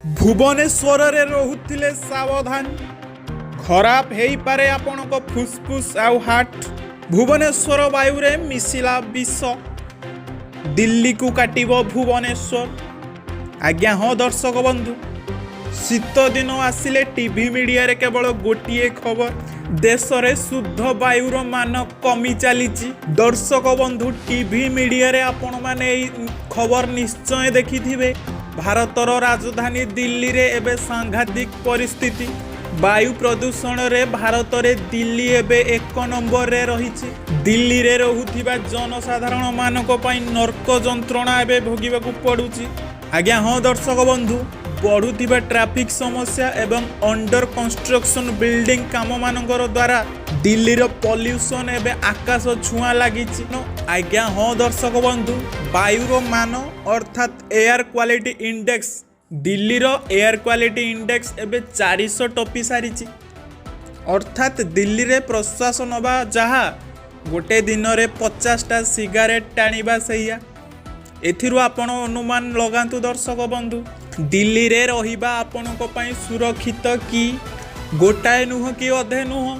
भुवनेश्वर रे रहुथिले सावधान खराब हेई पारे आपनक फुसफुस आउ हार्ट। भुवनेश्वर वायु रे मिसिला विष दिल्ली को काटिबो भुवनेश्वर। आज्ञा हाँ दर्शक बंधु, शीत दिन आसिले टीवी मीडिया रे केवल गोटिए खबर, देश रे शुद्ध वायुर मान कमी चली। दर्शक बंधु, टीवी मीडिया रे आपण माने खबर निश्चय देखिथिबे। भारतर राजधानी दिल्ली रे एबे सांघातिक परिस्थिति। वायु प्रदूषण रे भारत रे दिल्ली एबे 1 नंबर रे रहिछि। दिल्ली रे रहुथिबा जनसाधारण मानक पई नर्क जंत्रणा एबे भोगिबाकू पडुछि। आज्ञा हाँ दर्शक बंधु, बढ़ुथिबा ट्रैफिक समस्या एवं अंडर कंस्ट्रक्शन बिल्डिंग काम मानकर द्वारा दिल्ली रो पॉल्यूशन एबे आकाश छुआ लागिछि। आज्ञा हाँ दर्शक बंधु, वायुर मान अर्थात एयर क्वालिटी इंडेक्स, दिल्ली रो एयर क्वालिटी इंडेक्स एबे 400 टपी सारिछि। अर्थात दिल्ली रे प्रशासन बा जहा गोटे दिन रे 50टा सिगारेट टाणीबा सैया। एथिरु आपण अनुमान लगांतु दर्शक बंधु, दिल्ली रे रहिबा आपणक पई सुरक्षित कि गोटाए नुह कि अधे नुह,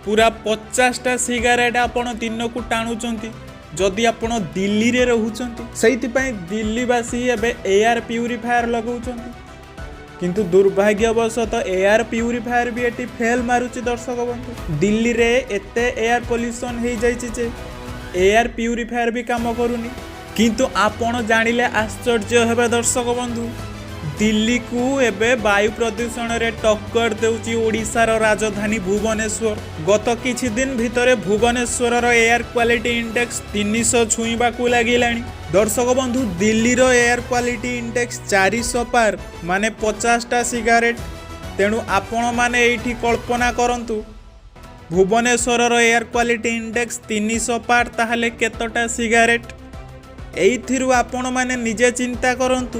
पूरा 50टा सिगारेट आपण दिन को टाणुचंती जदि आपण दिल्ली रे रहउचंती। सेहिति पई दिल्लीवासी एबे एयर प्यूरीफायर लगाउचंती, किंतु दुर्भाग्यवशतः एयर प्यूरीफायर भी एटी फेल मारुची। दर्शक बंधु, दिल्ली रे एते एयर पोल्यूशन हो जाइछि जे एयर प्यूरीफायर भी काम करूनी। किंतु आपण जानिले आश्चर्य हेबे दर्शक बंधु, दिल्ली को एबे वायु प्रदूषण रे टक्कर देउची ओडिशार राजधानी भुवनेश्वर। गत किछि दिन भितरे भुवनेश्वर रो एयर क्वालिटी इंडेक्स 300 छुईबा को लागिलानी। दर्शक बंधु, दिल्ली रो एयर क्वालिटी इंडेक्स 400 पार माने 50टा सिगारेट। तेणु आपण माने एठी कल्पना करंतु, भुवनेश्वर रो एयर क्वालिटी इंडेक्स 300 पार ताहले केतटा सिगारेट। एइथिरु आपण माने निजे चिंता करंतु,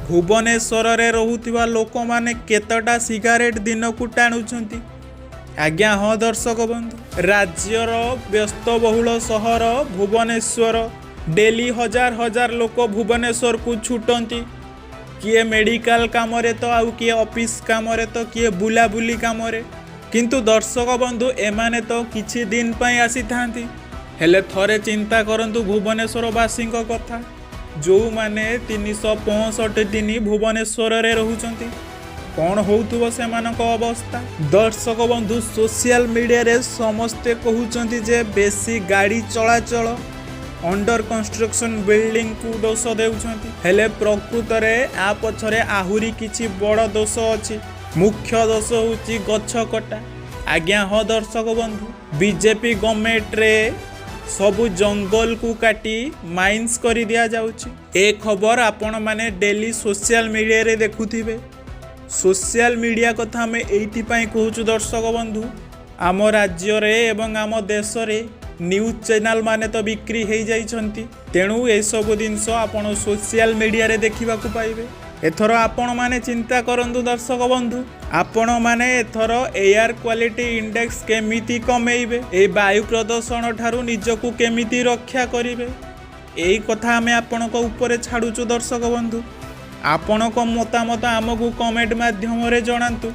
भुवनेश्वर रे रहुथिबा लोक माने केतटा सिगारेट दिन को टाणुछंती। आज्ञा हाँ दर्शक बंधु, राज्यर व्यस्तबहुल सहर भुवनेश्वर, डेली हजार हजार लोक भुवनेश्वर को छुटंती। किए मेडिकल काम रे तो आउ किए ऑफिस काम रे तो किए बुलाबुली काम रे। किंतु दर्शक बंधु, एमाने तो किछि दिन पई आसी थांती। हेले थरे चिंता करंतु भुवनेश्वर वासी कथा, जो माने 365 दिन भुवनेश्वर रे रहउचंती, कौन होउथुबो सेमानक अवस्था। दर्शक बंधु, सोशल मीडिया रे समस्ते कहउचंती जे बेसी गाड़ी चलाचल, अंडर कंस्ट्रक्शन बिल्डिंग को दोष देउछंती। हेले प्रकृत रे आ पछरे आहुरी किछि बड़ दोष अछि। मुख्य दोष होउची गछ कटा। आज्ञा हाँ दर्शक बंधु, बीजेपी गवर्नमेंट रे सबु जंगल को काटी माइन्स कर दिया जाउची। ए खबर आपण माने डेली सोशल मीडिया रे देखुथिबे। सोशल मीडिया कथा हमें एइथि पई कहूछु दर्शक बंधु, आम राज्य रे एवं आम देश रे न्यूज चैनल माने तो बिक्री हो जाइछंती। तेणु ए सब जिनस आपण सोशल मीडिया रे देखिबा को पाइबे। एथर आपण माने चिंता करंतु दर्शक बंधु, आपण माने एथर एयर क्वालिटी इंडेक्स केमिति कमेइबे, ए वायु प्रदूषण ठारू निजको केमिति रक्षा करिवे, एई कथा हमें आपणक ऊपर छाड़ुचु दर्शक बंधु। आपणक मतामत आमको कमेंट माध्यम रे जणांतु।